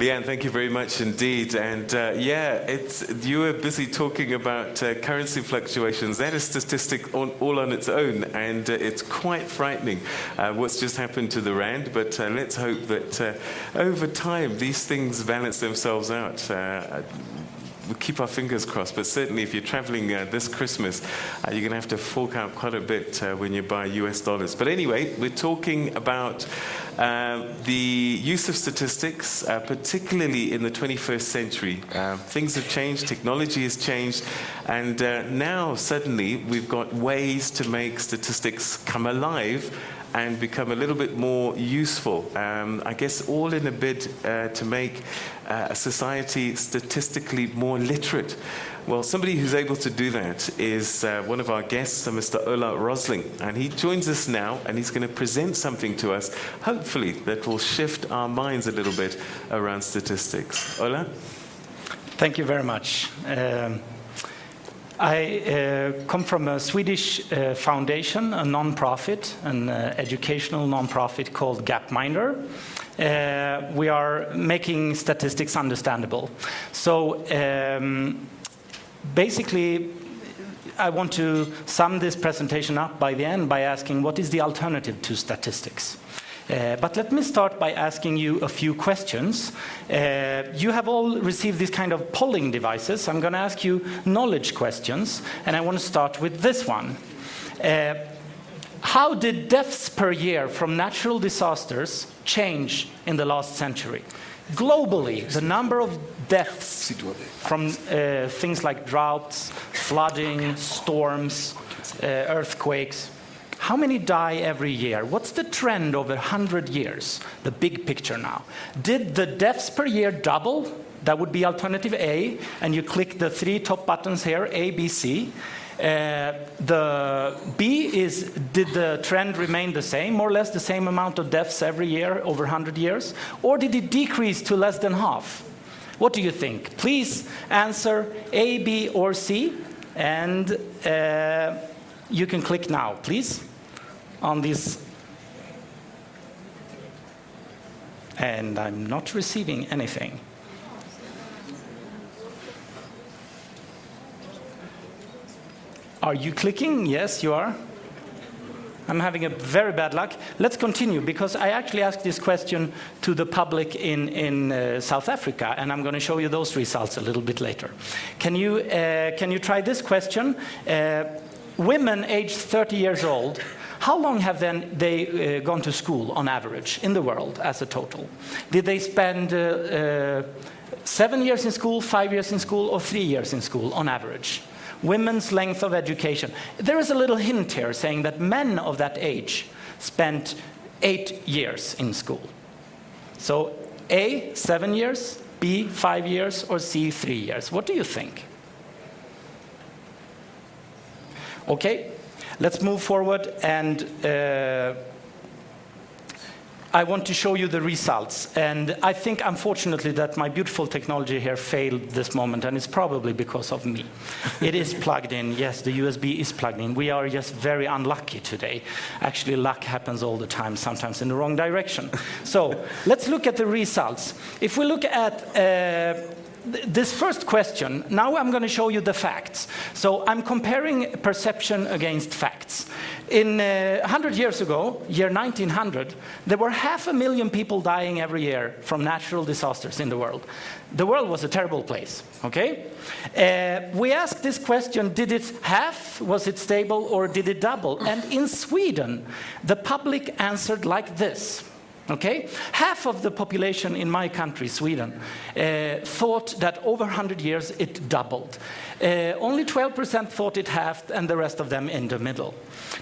Leanne, thank you very much indeed. And you were busy talking about currency fluctuations. That is statistic all on its own, and it's quite frightening what's just happened to the rand. But let's hope that over time these things balance themselves out. We keep our fingers crossed, but certainly if you're traveling this Christmas, you're going to have to fork out quite a bit when you buy US dollars. But anyway, we're talking about the use of statistics, particularly in the 21st century. Things have changed, technology has changed, and now suddenly we've got ways to make statistics come alive and become a little bit more useful. I guess all in a bid to make a society statistically more literate. Well, somebody who's able to do that is one of our guests, Mr. Ola Rosling. And he joins us now, and he's going to present something to us, hopefully, that will shift our minds a little bit around statistics. Ola? Thank you very much. I come from a Swedish foundation, a non-profit, an educational non-profit called Gapminder. We are making statistics understandable. So basically, I want to sum this presentation up by the end by asking, what is the alternative to statistics? But let me start by asking you a few questions. You have all received these kind of polling devices. I'm going to ask you knowledge questions, and I want to start with this one. How did deaths per year from natural disasters change in the last century? Globally, the number of deaths from things like droughts, flooding, storms, earthquakes, how many die every year? What's the trend over 100 years? The big picture now. Did the deaths per year double? That would be alternative A, and you click the three top buttons here, A, B, C. The B is, did the trend remain the same, more or less the same amount of deaths every year over 100 years? Or did it decrease to less than half? What do you think? Please answer A, B, or C, and you can click now, please, on this. And I'm not receiving anything. Are you clicking? Yes, you are. I'm having a very bad luck. Let's continue, because I actually asked this question to the public in South Africa, and I'm going to show you those results a little bit later. Can you try this question? Women aged 30 years old, how long have they gone to school on average in the world as a total? Did they spend 7 years in school, 5 years in school, or 3 years in school on average? Women's length of education. There is a little hint here saying that men of that age spent 8 years in school. So A, 7 years, B, 5 years, or C, 3 years. What do you think? Okay, let's move forward, and I want to show you the results. And I think, unfortunately, that my beautiful technology here failed this moment, and it's probably because of me. It is plugged in. Yes, the USB is plugged in. We are just very unlucky today. Actually, luck happens all the time, sometimes in the wrong direction. So let's look at the results. If we look at this first question, now I'm going to show you the facts. So I'm comparing perception against facts. In 100 years ago, year 1900, there were 500,000 people dying every year from natural disasters in the world. The world was a terrible place, okay? We asked this question, did it half, was it stable, or did it double? And in Sweden, the public answered like this. Okay? Half of the population in my country, Sweden, thought that over 100 years it doubled. Only 12% thought it halved, and the rest of them in the middle.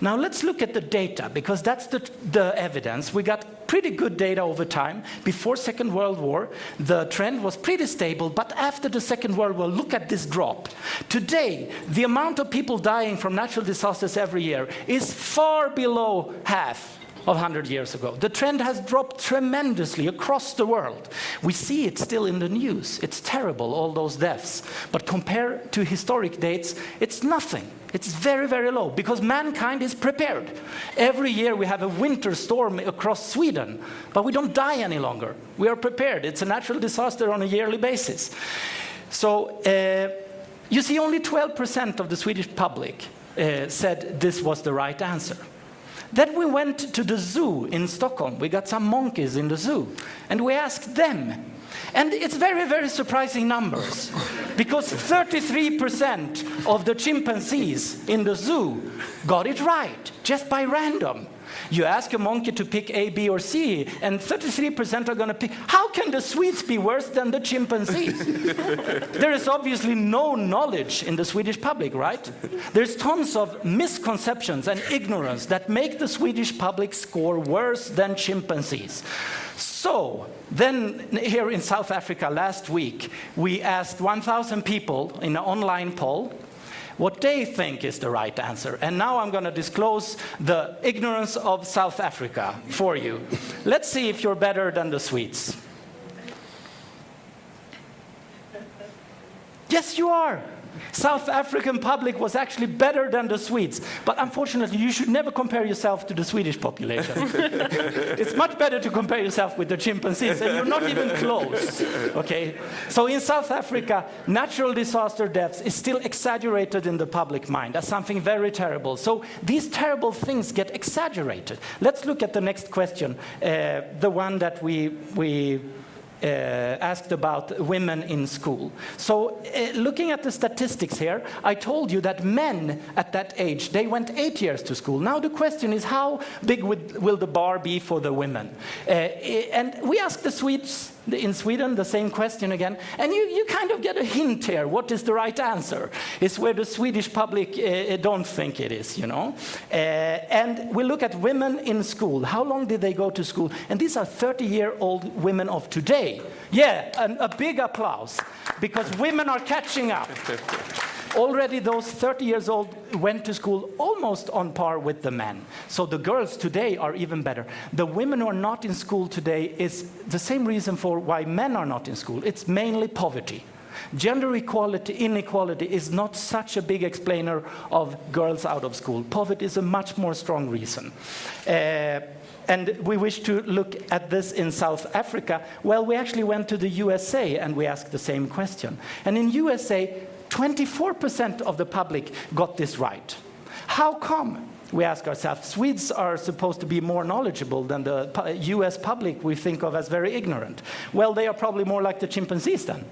Now let's look at the data, because that's the evidence. We got pretty good data over time. Before Second World War, the trend was pretty stable, but after the Second World War, look at this drop. Today, the amount of people dying from natural disasters every year is far below half of 100 years ago. The trend has dropped tremendously across the world. We see it still in the news. It's terrible, all those deaths. But compared to historic dates, it's nothing. It's very, very low, because mankind is prepared. Every year we have a winter storm across Sweden, but we don't die any longer. We are prepared. It's a natural disaster on a yearly basis. So you see, only 12% of the Swedish public said this was the right answer. Then we went to the zoo in Stockholm. We got some monkeys in the zoo, and we asked them. And it's very, very surprising numbers, because 33% of the chimpanzees in the zoo got it right, just by random. You ask a monkey to pick A, B, or C, and 33% are going to pick. How can the Swedes be worse than the chimpanzees? There is obviously no knowledge in the Swedish public, right? There's tons of misconceptions and ignorance that make the Swedish public score worse than chimpanzees. So then here in South Africa last week, we asked 1,000 people in an online poll what they think is the right answer. And now I'm going to disclose the ignorance of South Africa for you. Let's see if you're better than the Swedes. Yes, you are. South African public was actually better than the Swedes. But unfortunately, you should never compare yourself to the Swedish population. It's much better to compare yourself with the chimpanzees, and you're not even close. Okay? So in South Africa, natural disaster deaths is still exaggerated in the public mind as something very terrible. So these terrible things get exaggerated. Let's look at the next question, the one that we asked about women in school. So looking at the statistics here, I told you that men at that age, they went 8 years to school. Now the question is, how big will the bar be for the women? And we asked the Swedes in Sweden the same question again, and you kind of get a hint here. What is the right answer? It's where the Swedish public don't think it is, you know. And we look at women in school. How long did they go to school? And these are 30-year-old women of today. Yeah, a big applause, because women are catching up. Already those 30 years old went to school almost on par with the men. So the girls today are even better. The women who are not in school today is the same reason for why men are not in school. It's mainly poverty. Gender equality, inequality is not such a big explainer of girls out of school. Poverty is a much more strong reason. And we wish to look at this in South Africa. Well, we actually went to the USA and we asked the same question. And in USA, 24% of the public got this right. How come? We ask ourselves. Swedes are supposed to be more knowledgeable than the US public we think of as very ignorant. Well, they are probably more like the chimpanzees then,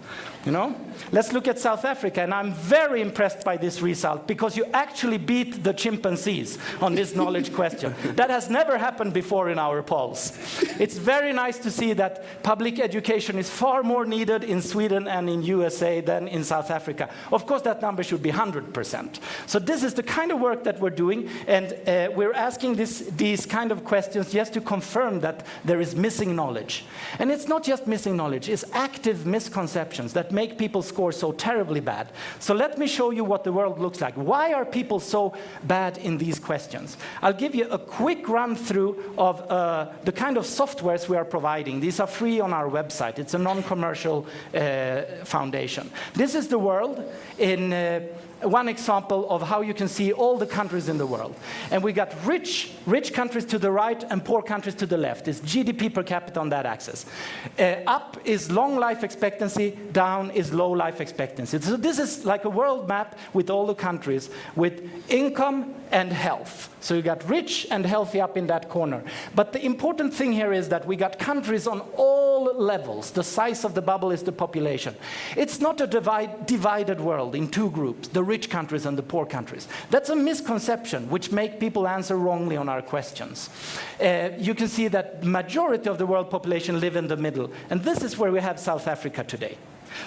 you know? Let's look at South Africa, and I'm very impressed by this result, because you actually beat the chimpanzees on this knowledge question. That has never happened before in our polls. It's very nice to see that public education is far more needed in Sweden and in USA than in South Africa. Of course, that number should be 100%. So this is the kind of work that we're doing, and we're asking these kind of questions just to confirm that there is missing knowledge. And it's not just missing knowledge, it's active misconceptions that make people score so terribly bad. So let me show you what the world looks like. Why are people so bad in these questions? I'll give you a quick run through of the kind of softwares we are providing. These are free on our website. It's a non-commercial foundation. This is the world in one example of how you can see all the countries in the world. And we got rich countries to the right and poor countries to the left. It's GDP per capita on that axis. Up is long life expectancy, down is low life expectancy. So this is like a world map with all the countries with income and health. So you got rich and healthy up in that corner. But the important thing here is that we got countries on all levels. The size of the bubble is the population. It's not a divided world in two groups, the rich countries and the poor countries. That's a misconception which make people answer wrongly on our questions. You can see that the majority of the world population live in the middle. And this is where we have South Africa today.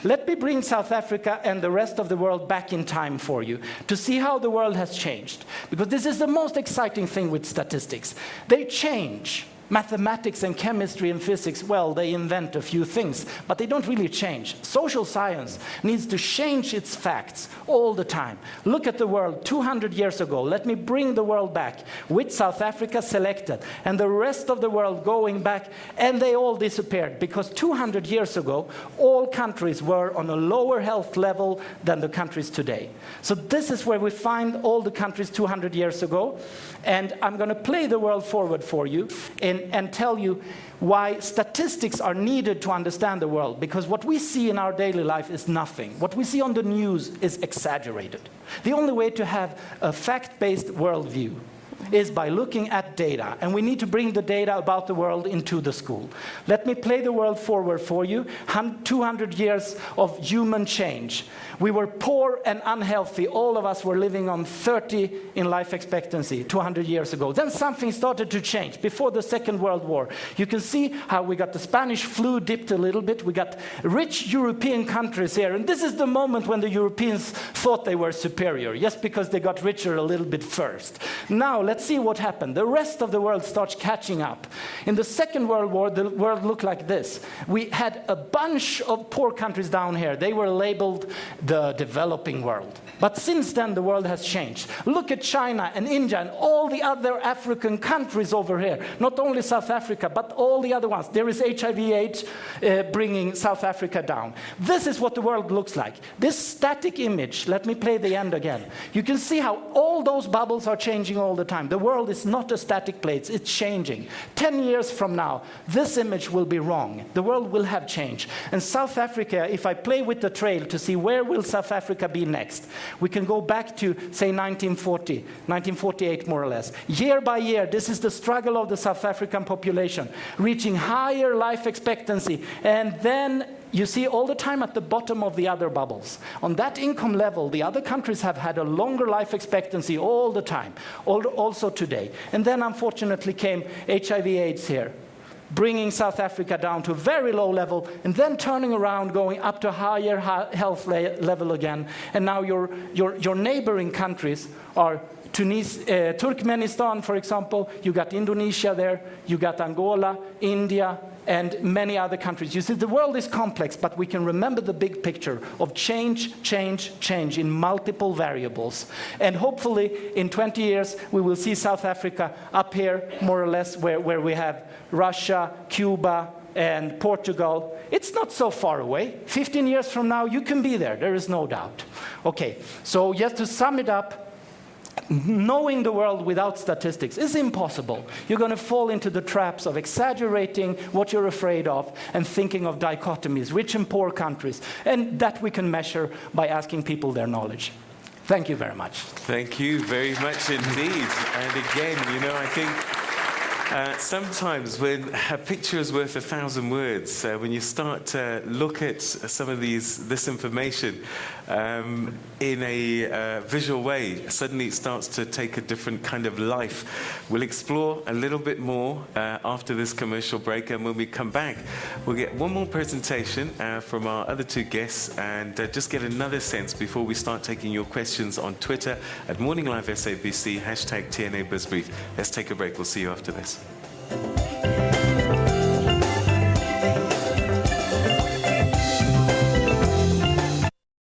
Let me bring South Africa and the rest of the world back in time for you to see how the world has changed. Because this is the most exciting thing with statistics. They change Mathematics and chemistry and physics, well, they invent a few things, but they don't really change. Social science needs to change its facts all the time. Look at the world 200 years ago. Let me bring the world back, with South Africa selected, and the rest of the world going back, and they all disappeared, because 200 years ago, all countries were on a lower health level than the countries today. So this is where we find all the countries 200 years ago, and I'm going to play the world forward for you and tell you why statistics are needed to understand the world, because what we see in our daily life is nothing. What we see on the news is exaggerated. The only way to have a fact-based worldview is by looking at data, and we need to bring the data about the world into the school. Let me play the world forward for you. 200 years of human change. We were poor and unhealthy. All of us were living on 30 in life expectancy 200 years ago. Then something started to change before the Second World War. You can see how we got the Spanish flu dipped a little bit. We got rich European countries here, and this is the moment when the Europeans thought they were superior, just because they got richer a little bit first. Now, let's see what happened. The rest of the world starts catching up. In the Second World War, the world looked like this. We had a bunch of poor countries down here. They were labeled the developing world. But since then, the world has changed. Look at China and India and all the other African countries over here. Not only South Africa, but all the other ones. There is HIV/AIDS bringing South Africa down. This is what the world looks like. This static image, let me play the end again. You can see how all those bubbles are changing all the time. The world is not a static place, it's changing. 10 years from now, this image will be wrong. The world will have changed. And South Africa, if I play with the trail to see where will South Africa be next, we can go back to, say, 1940, 1948 more or less. Year by year, this is the struggle of the South African population, reaching higher life expectancy. And then you see all the time at the bottom of the other bubbles. On that income level, the other countries have had a longer life expectancy all the time, also today. And then unfortunately came HIV/AIDS here, bringing South Africa down to a very low level, and then turning around, going up to higher health level again. And now your neighboring countries are Turkmenistan, for example. You got Indonesia there, you got Angola, India, and many other countries. You see, the world is complex, but we can remember the big picture of change, change, change in multiple variables. And hopefully, in 20 years, we will see South Africa up here, more or less, where we have Russia, Cuba, and Portugal. It's not so far away. 15 years from now, you can be there is no doubt. Okay, so just to sum it up, knowing the world without statistics is impossible. You're going to fall into the traps of exaggerating what you're afraid of and thinking of dichotomies, rich and poor countries, and that we can measure by asking people their knowledge. Thank you very much. Thank you very much indeed. And again, I think sometimes when a picture is worth 1,000 words, when you start to look at some of this information in a visual way, suddenly it starts to take a different kind of life. We'll explore a little bit more after this commercial break, and when we come back, we'll get one more presentation from our other two guests, and just get another sense before we start taking your questions on Twitter at Morning Live SABC, #TNA BuzzBrief. Let's take a break. We'll see you after this.